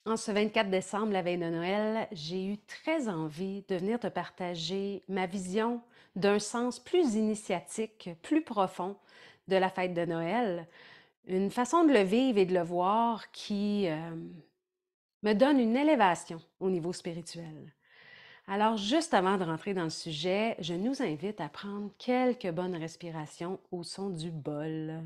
En ce 24 décembre, la veille de Noël, j'ai eu très envie de venir te partager ma vision d'un sens plus initiatique, plus profond de la fête de Noël, une façon de le vivre et de le voir qui me donne une élévation au niveau spirituel. Alors, juste avant de rentrer dans le sujet, je nous invite à prendre quelques bonnes respirations au son du bol.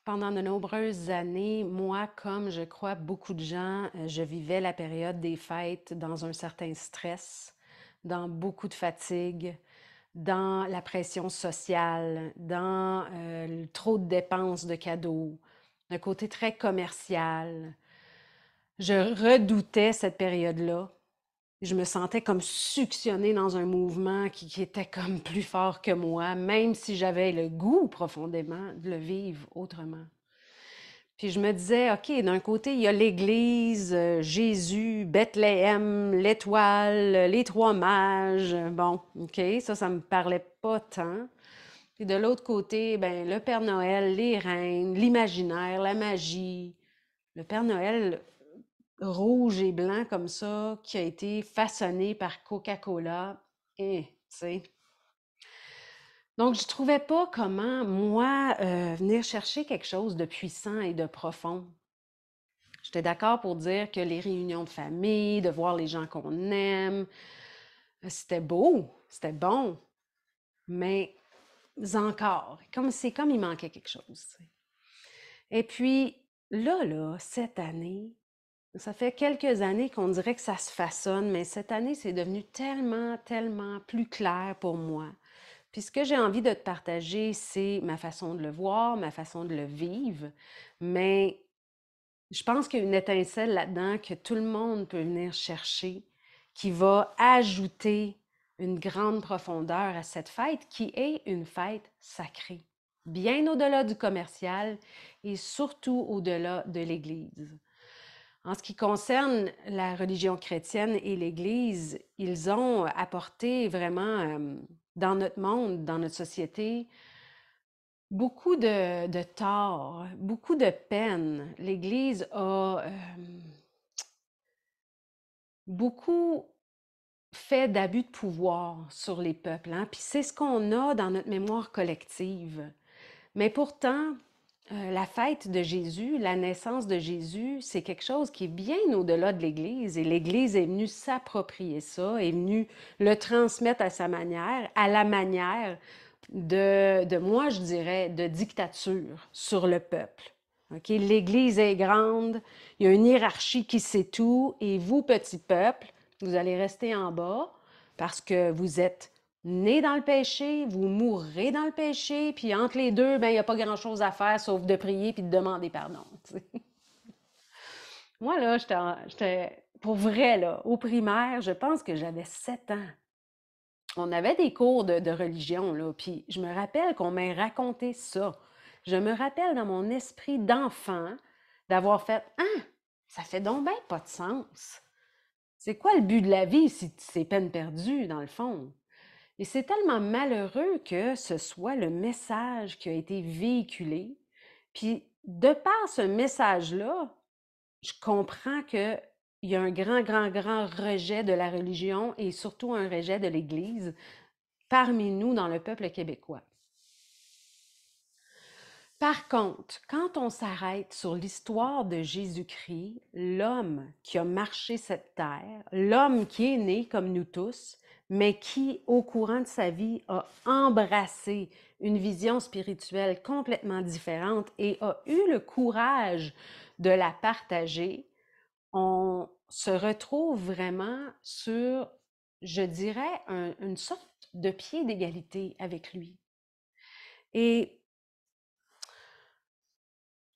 Pendant de nombreuses années, moi, comme je crois beaucoup de gens, je vivais la période des fêtes dans un certain stress, dans beaucoup de fatigue, dans la pression sociale, dans trop de dépenses de cadeaux, un côté très commercial. Je redoutais cette période-là. Je me sentais comme suctionnée dans un mouvement qui était comme plus fort que moi, même si j'avais le goût profondément de le vivre autrement. Puis je me disais, OK, d'un côté, il y a l'Église, Jésus, Bethléem, l'étoile, les trois mages. Bon, OK, ça me parlait pas tant. Puis de l'autre côté, ben, le Père Noël, les reines, l'imaginaire, la magie. Le Père Noël rouge et blanc comme ça, qui a été façonné par Coca-Cola. Et, tu sais. Donc, je trouvais pas comment, moi, venir chercher quelque chose de puissant et de profond. J'étais d'accord pour dire que les réunions de famille, de voir les gens qu'on aime, c'était beau, c'était bon, mais encore, c'est comme il manquait quelque chose. Tu sais. Et puis, cette année, ça fait quelques années qu'on dirait que ça se façonne, mais cette année, c'est devenu tellement, tellement plus clair pour moi. Puis ce que j'ai envie de te partager, c'est ma façon de le voir, ma façon de le vivre, mais je pense qu'il y a une étincelle là-dedans que tout le monde peut venir chercher, qui va ajouter une grande profondeur à cette fête qui est une fête sacrée, bien au-delà du commercial et surtout au-delà de l'Église. En ce qui concerne la religion chrétienne et l'Église, ils ont apporté vraiment dans notre monde, dans notre société, beaucoup de tort, beaucoup de peine. L'Église a beaucoup fait d'abus de pouvoir sur les peuples, hein? Puis c'est ce qu'on a dans notre mémoire collective. Mais pourtant, la fête de Jésus, la naissance de Jésus, c'est quelque chose qui est bien au-delà de l'Église. Et l'Église est venue s'approprier ça, est venue le transmettre à sa manière, à la manière moi, je dirais, de dictature sur le peuple. OK? L'Église est grande, il y a une hiérarchie qui sait tout, et vous, petit peuple, vous allez rester en bas parce que vous êtes nés dans le péché, vous mourrez dans le péché, puis entre les deux, ben, il n'y a pas grand-chose à faire sauf de prier puis de demander pardon. Tu sais. Moi, là, pour vrai, là, au primaire, je pense que j'avais 7 ans. On avait des cours de religion, là, puis je me rappelle qu'on m'a raconté ça. Je me rappelle dans mon esprit d'enfant d'avoir fait « Ah, ça fait donc bien pas de sens. C'est quoi le but de la vie si c'est peine perdue, dans le fond? » Et c'est tellement malheureux que ce soit le message qui a été véhiculé. Puis, de par ce message-là, je comprends qu'il y a un grand, grand, grand rejet de la religion et surtout un rejet de l'Église parmi nous dans le peuple québécois. Par contre, quand on s'arrête sur l'histoire de Jésus-Christ, l'homme qui a marché cette terre, l'homme qui est né comme nous tous, mais qui, au courant de sa vie, a embrassé une vision spirituelle complètement différente et a eu le courage de la partager, on se retrouve vraiment sur, je dirais, une sorte de pied d'égalité avec lui. Et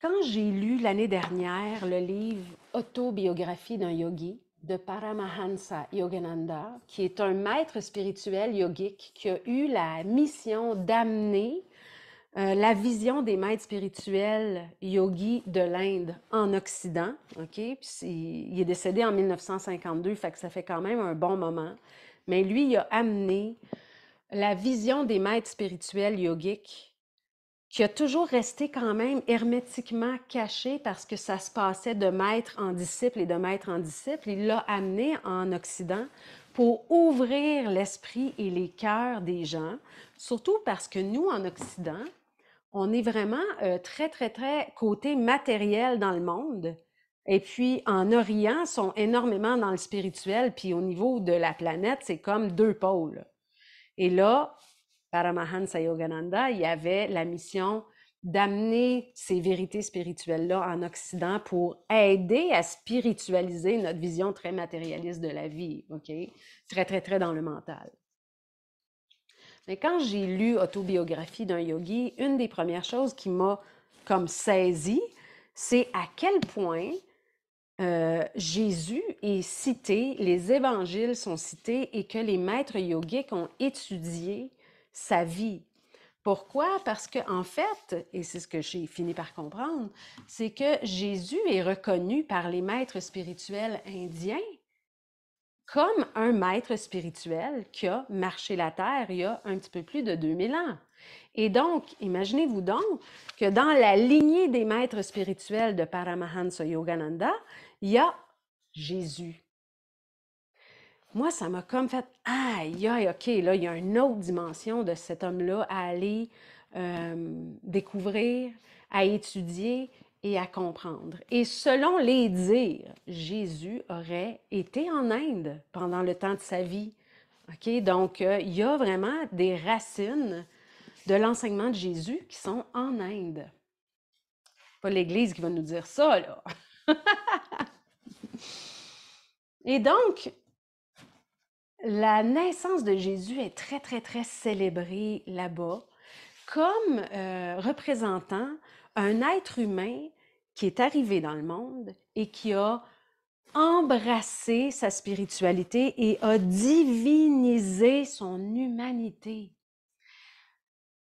quand j'ai lu l'année dernière le livre Autobiographie d'un yogi de Paramahansa Yogananda, qui est un maître spirituel yogique qui a eu la mission d'amener la vision des maîtres spirituels yogis de l'Inde en Occident, OK? Puis il est décédé en 1952, fait que ça fait quand même un bon moment. Mais lui, il a amené la vision des maîtres spirituels yogiques qui a toujours resté quand même hermétiquement caché parce que ça se passait de maître en disciple et de maître en disciple. Il l'a amené en Occident pour ouvrir l'esprit et les cœurs des gens, surtout parce que nous, en Occident, on est vraiment très, très, très côté matériel dans le monde. Et puis, en Orient, sont énormément dans le spirituel, puis au niveau de la planète, c'est comme deux pôles. Et là, Paramahansa Yogananda, il y avait la mission d'amener ces vérités spirituelles-là en Occident pour aider à spiritualiser notre vision très matérialiste de la vie, OK? Très, très, très dans le mental. Mais quand j'ai lu Autobiographie d'un yogi, une des premières choses qui m'a comme saisi, c'est à quel point Jésus est cité, les évangiles sont cités et que les maîtres yogiques ont étudié sa vie. Pourquoi? Parce qu'en fait, et c'est ce que j'ai fini par comprendre, c'est que Jésus est reconnu par les maîtres spirituels indiens comme un maître spirituel qui a marché la terre il y a un petit peu plus de 2000 ans. Et donc, imaginez-vous donc que dans la lignée des maîtres spirituels de Paramahansa Yogananda, il y a Jésus. Moi, ça m'a comme fait « Aïe, aïe, OK, là, il y a une autre dimension de cet homme-là à aller découvrir, à étudier et à comprendre. » Et selon les dires, Jésus aurait été en Inde pendant le temps de sa vie. OK? Donc, il y a vraiment des racines de l'enseignement de Jésus qui sont en Inde. Pas l'Église qui va nous dire ça, là. Et donc, la naissance de Jésus est très, très, très célébrée là-bas comme représentant un être humain qui est arrivé dans le monde et qui a embrassé sa spiritualité et a divinisé son humanité.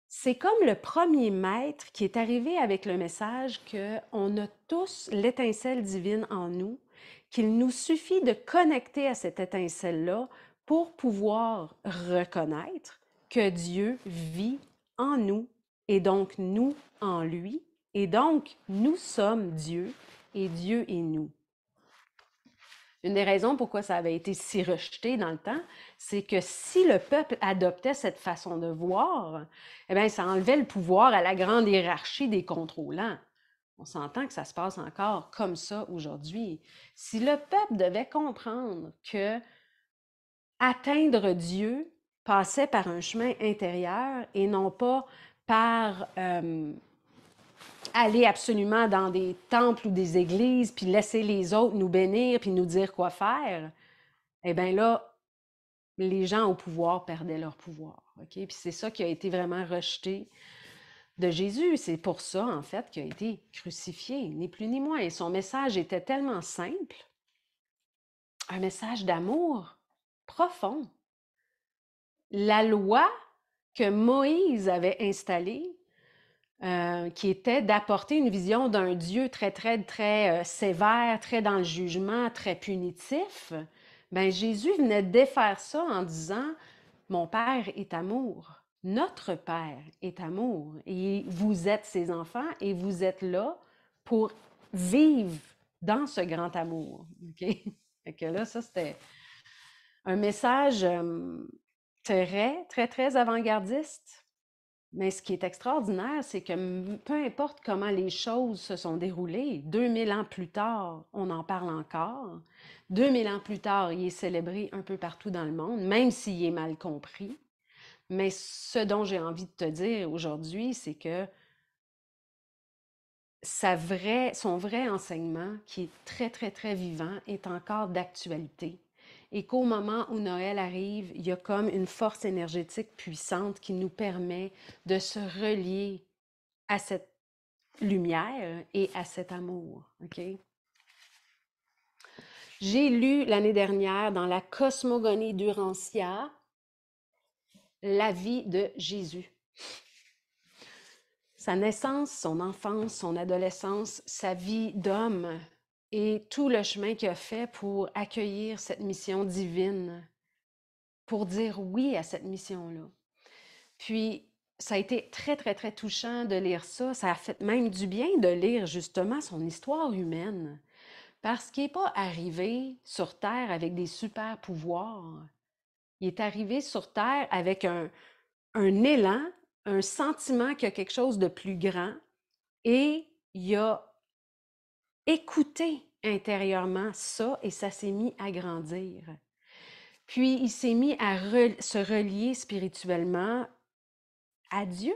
C'est comme le premier maître qui est arrivé avec le message qu'on a tous l'étincelle divine en nous, qu'il nous suffit de connecter à cette étincelle-là pour pouvoir reconnaître que Dieu vit en nous et donc nous en lui. Et donc, nous sommes Dieu et Dieu est nous. Une des raisons pourquoi ça avait été si rejeté dans le temps, c'est que si le peuple adoptait cette façon de voir, eh bien, ça enlevait le pouvoir à la grande hiérarchie des contrôlants. On s'entend que ça se passe encore comme ça aujourd'hui. Si le peuple devait comprendre que atteindre Dieu passait par un chemin intérieur et non pas par aller absolument dans des temples ou des églises, puis laisser les autres nous bénir, puis nous dire quoi faire, eh bien là, les gens au pouvoir perdaient leur pouvoir. OK? Puis c'est ça qui a été vraiment rejeté de Jésus. C'est pour ça, en fait, qu'il a été crucifié, ni plus ni moins. Et son message était tellement simple, un message d'amour profond. La loi que Moïse avait installée, qui était d'apporter une vision d'un Dieu très, très, très sévère, très dans le jugement, très punitif, bien, Jésus venait défaire ça en disant « Mon Père est amour, notre Père est amour, et vous êtes ses enfants et vous êtes là pour vivre dans ce grand amour. » Okay? Fait que là, ça, c'était un message très, très, très avant-gardiste, Mais ce qui est extraordinaire, c'est que peu importe comment les choses se sont déroulées, 2000 ans plus tard, on en parle encore. 2000 ans plus tard, il est célébré un peu partout dans le monde, même s'il est mal compris. Mais ce dont j'ai envie de te dire aujourd'hui, c'est que son vrai enseignement, qui est très, très, très vivant, est encore d'actualité. Et qu'au moment où Noël arrive, il y a comme une force énergétique puissante qui nous permet de se relier à cette lumière et à cet amour. OK? J'ai lu l'année dernière dans la Cosmogonie d'Urantia la vie de Jésus. Sa naissance, son enfance, son adolescence, sa vie d'homme et tout le chemin qu'il a fait pour accueillir cette mission divine, pour dire oui à cette mission-là. Puis, ça a été très, très, très touchant de lire ça. Ça a fait même du bien de lire justement son histoire humaine. Parce qu'il n'est pas arrivé sur Terre avec des super pouvoirs. Il est arrivé sur Terre avec un élan, un sentiment qu'il y a quelque chose de plus grand et il a écouté intérieurement ça et ça s'est mis à grandir. Puis il s'est mis à se relier spirituellement à Dieu.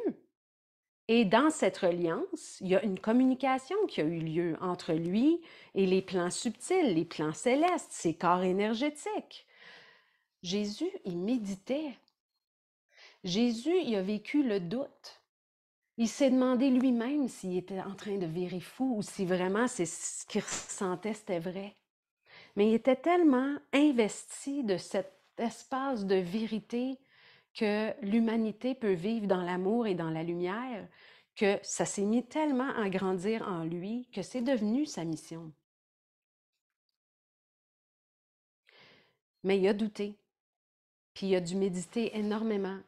Et dans cette reliance, il y a une communication qui a eu lieu entre lui et les plans subtils, les plans célestes, ses corps énergétiques. Jésus, il méditait. Jésus, il a vécu le doute. Il s'est demandé lui-même s'il était en train de virer fou ou si vraiment c'est ce qu'il ressentait, c'était vrai. Mais il était tellement investi de cet espace de vérité que l'humanité peut vivre dans l'amour et dans la lumière, que ça s'est mis tellement à grandir en lui que c'est devenu sa mission. Mais il a douté, puis il a dû méditer énormément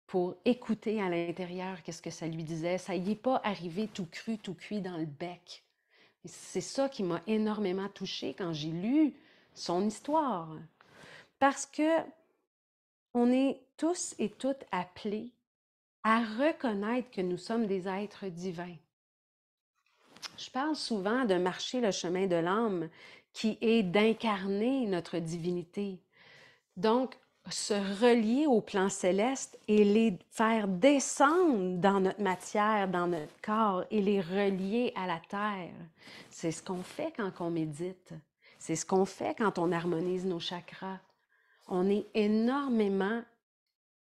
pour écouter à l'intérieur qu'est-ce que ça lui disait. Ça y est pas arrivé tout cru, tout cuit dans le bec. C'est ça qui m'a énormément touchée quand j'ai lu son histoire. Parce que on est tous et toutes appelés à reconnaître que nous sommes des êtres divins. Je parle souvent de marcher le chemin de l'âme qui est d'incarner notre divinité. Donc, se relier au plan céleste et les faire descendre dans notre matière, dans notre corps et les relier à la terre. C'est ce qu'on fait quand on médite. C'est ce qu'on fait quand on harmonise nos chakras. On est énormément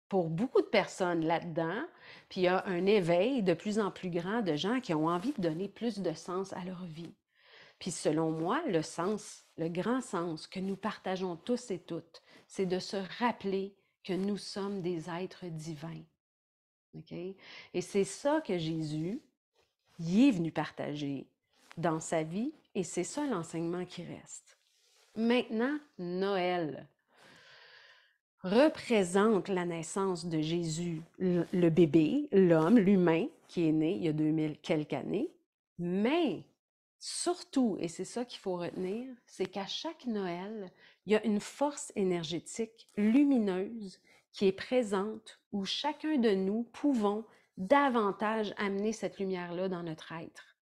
pour beaucoup de personnes là-dedans, puis il y a un éveil de plus en plus grand de gens qui ont envie de donner plus de sens à leur vie. Puis selon moi, le sens, le grand sens que nous partageons tous et toutes, c'est de se rappeler que nous sommes des êtres divins. OK? Et c'est ça que Jésus y est venu partager dans sa vie et c'est ça l'enseignement qui reste. Maintenant, Noël représente la naissance de Jésus, le bébé, l'homme, l'humain qui est né il y a 2000 quelques années. Mais surtout, et c'est ça qu'il faut retenir, c'est qu'à chaque Noël, il y a une force énergétique lumineuse qui est présente où chacun de nous pouvons davantage amener cette lumière-là dans notre être.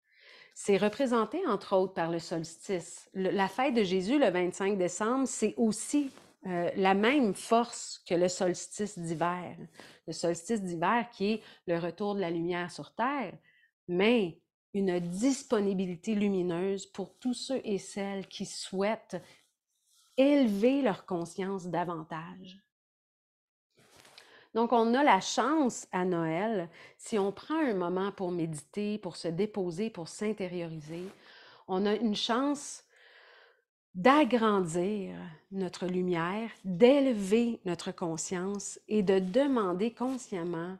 C'est représenté, entre autres, par le solstice. La fête de Jésus, le 25 décembre, c'est aussi la même force que le solstice d'hiver. Le solstice d'hiver qui est le retour de la lumière sur Terre, mais une disponibilité lumineuse pour tous ceux et celles qui souhaitent élever leur conscience davantage. Donc, on a la chance à Noël, si on prend un moment pour méditer, pour se déposer, pour s'intérioriser, on a une chance d'agrandir notre lumière, d'élever notre conscience et de demander consciemment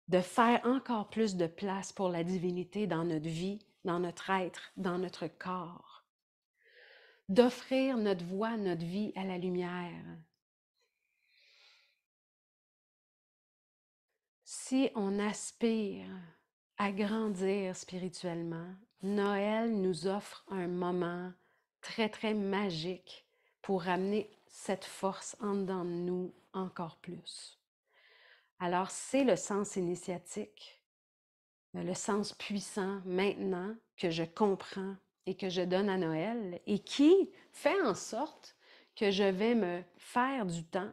de faire encore plus de place pour la divinité dans notre vie, dans notre être, dans notre corps. D'offrir notre voix, notre vie à la lumière. Si on aspire à grandir spirituellement, Noël nous offre un moment très, très magique pour ramener cette force en dedans de nous encore plus. Alors, c'est le sens initiatique, le sens puissant maintenant que je comprends et que je donne à Noël et qui fait en sorte que je vais me faire du temps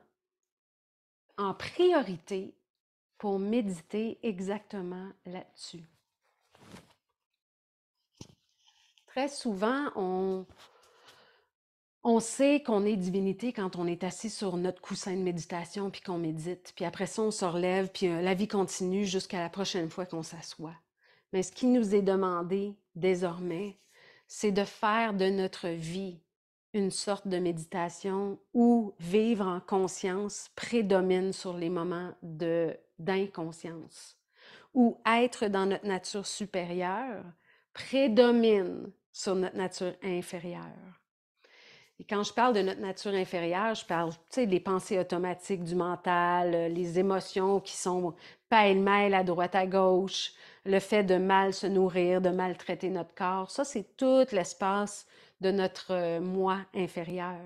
en priorité pour méditer exactement là-dessus. Très souvent, on sait qu'on est divinité quand on est assis sur notre coussin de méditation puis qu'on médite. Puis après ça, on se relève puis la vie continue jusqu'à la prochaine fois qu'on s'assoit. Mais ce qui nous est demandé désormais, c'est de faire de notre vie une sorte de méditation où vivre en conscience prédomine sur les moments d'inconscience, où être dans notre nature supérieure prédomine sur notre nature inférieure. Et quand je parle de notre nature inférieure, je parle, tu sais, des pensées automatiques du mental, les émotions qui sont pêle-mêle à droite à gauche, le fait de mal se nourrir, de maltraiter notre corps. Ça, c'est tout l'espace de notre moi inférieur.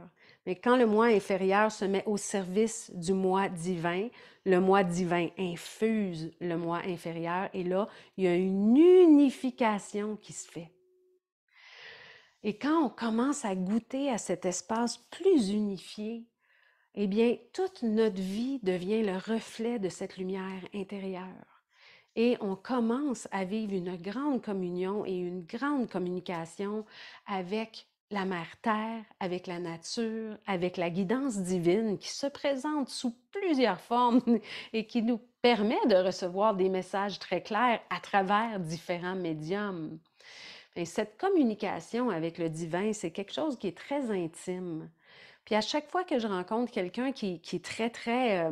Mais quand le moi inférieur se met au service du moi divin, le moi divin infuse le moi inférieur et là, il y a une unification qui se fait. Et quand on commence à goûter à cet espace plus unifié, eh bien, toute notre vie devient le reflet de cette lumière intérieure. Et on commence à vivre une grande communion et une grande communication avec la Mère Terre, avec la nature, avec la guidance divine qui se présente sous plusieurs formes et qui nous permet de recevoir des messages très clairs à travers différents médiums. Et cette communication avec le divin, c'est quelque chose qui est très intime. Puis à chaque fois que je rencontre quelqu'un qui est très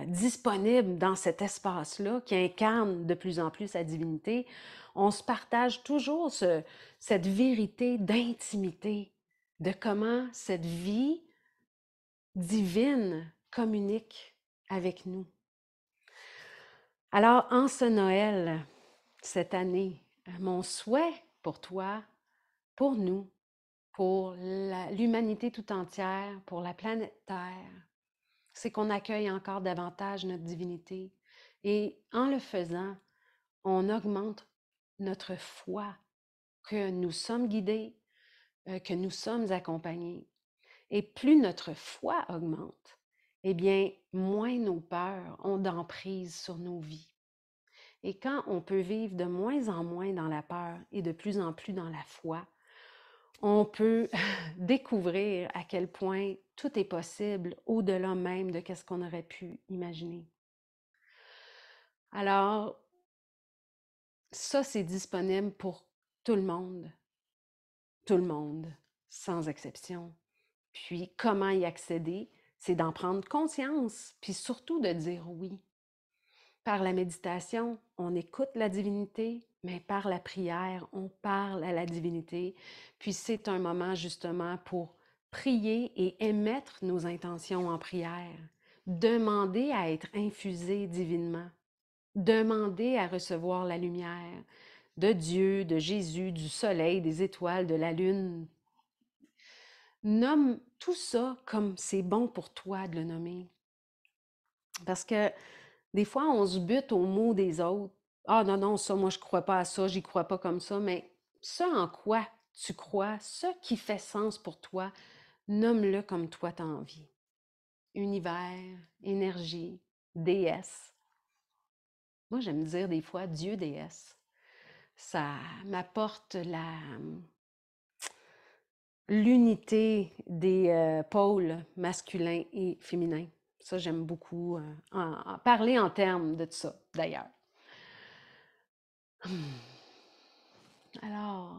disponible dans cet espace-là, qui incarne de plus en plus sa divinité, on se partage toujours cette vérité d'intimité, de comment cette vie divine communique avec nous. Alors, en ce Noël, cette année, mon souhait pour toi, pour nous, pour l'humanité tout entière, pour la planète Terre, c'est qu'on accueille encore davantage notre divinité. Et en le faisant, on augmente notre foi que nous sommes guidés, que nous sommes accompagnés. Et plus notre foi augmente, eh bien, moins nos peurs ont d'emprise sur nos vies. Et quand on peut vivre de moins en moins dans la peur et de plus en plus dans la foi, on peut découvrir à quel point tout est possible au-delà même de ce qu'on aurait pu imaginer. Alors, ça, c'est disponible pour tout le monde, sans exception. Puis, comment y accéder? C'est d'en prendre conscience, puis surtout de dire oui. Par la méditation, on écoute la divinité, mais par la prière, on parle à la divinité. Puis c'est un moment justement pour prier et émettre nos intentions en prière, demander à être infusé divinement, demander à recevoir la lumière de Dieu, de Jésus, du soleil, des étoiles, de la lune. Nomme tout ça comme c'est bon pour toi de le nommer. Parce que des fois, on se bute aux mots des autres. Ah non, non, ça, moi, je ne crois pas à ça, j'y crois pas comme ça. Mais ce en quoi tu crois, ce qui fait sens pour toi, nomme-le comme toi t'as envie. Univers, énergie, déesse. Moi, j'aime dire des fois Dieu, déesse. Ça m'apporte l'unité des pôles masculins et féminins. Ça, j'aime beaucoup parler en termes de ça, d'ailleurs. Alors,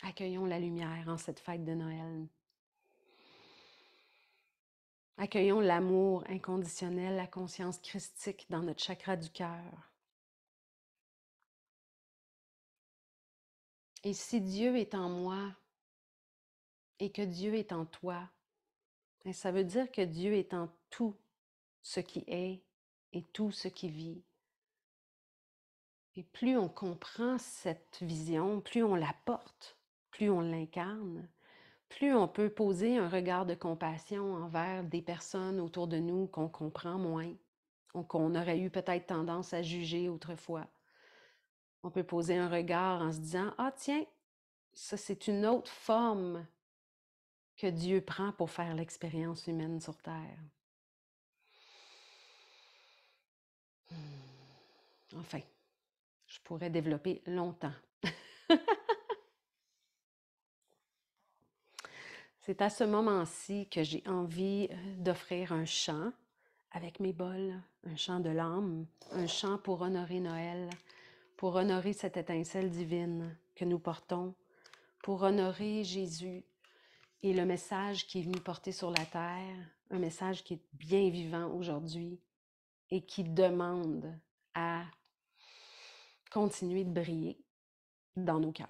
accueillons la lumière en cette fête de Noël. Accueillons l'amour inconditionnel, la conscience christique dans notre chakra du cœur. Et si Dieu est en moi et que Dieu est en toi, ça veut dire que Dieu est en tout ce qui est et tout ce qui vit. Et plus on comprend cette vision, plus on la porte, plus on l'incarne, plus on peut poser un regard de compassion envers des personnes autour de nous qu'on comprend moins, ou qu'on aurait eu peut-être tendance à juger autrefois. On peut poser un regard en se disant: ah tiens, ça c'est une autre forme que Dieu prend pour faire l'expérience humaine sur Terre. Enfin, je pourrais développer longtemps. C'est à ce moment-ci que j'ai envie d'offrir un chant avec mes bols, un chant de l'âme, un chant pour honorer Noël, pour honorer cette étincelle divine que nous portons, pour honorer Jésus et le message qui est venu porter sur la terre, un message qui est bien vivant aujourd'hui et qui demande à continuer de briller dans nos cœurs.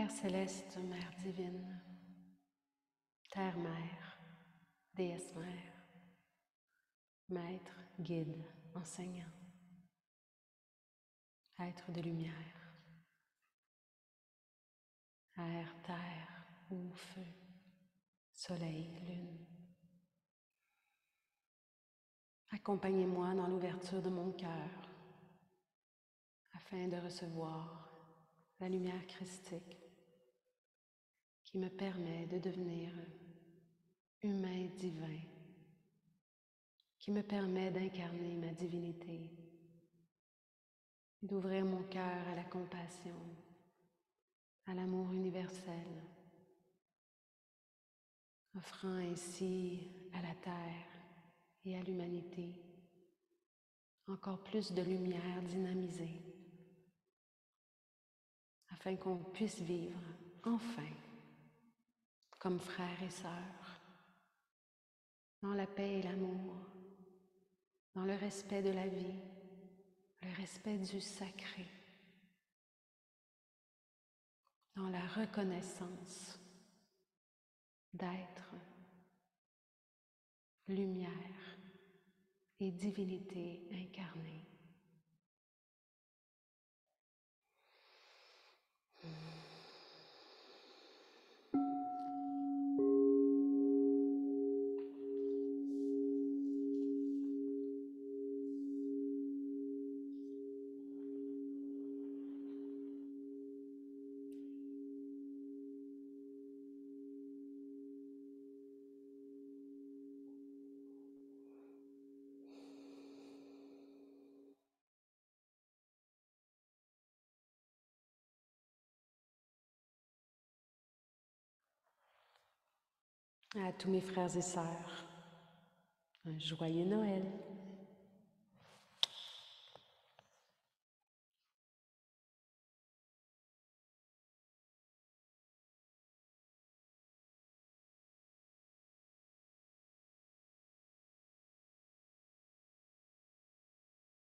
Père céleste, Mère divine, Terre-Mère, Déesse-Mère, Maître, Guide, Enseignant, Être de lumière, air, terre, eau, feu, soleil, lune. Accompagnez-moi dans l'ouverture de mon cœur afin de recevoir la lumière christique qui me permet de devenir humain divin, qui me permet d'incarner ma divinité, d'ouvrir mon cœur à la compassion, à l'amour universel, offrant ainsi à la Terre et à l'humanité encore plus de lumière dynamisée, afin qu'on puisse vivre enfin comme frères et sœurs, dans la paix et l'amour, dans le respect de la vie, le respect du sacré, dans la reconnaissance d'être lumière et divinité incarnée. À tous mes frères et sœurs, un joyeux Noël.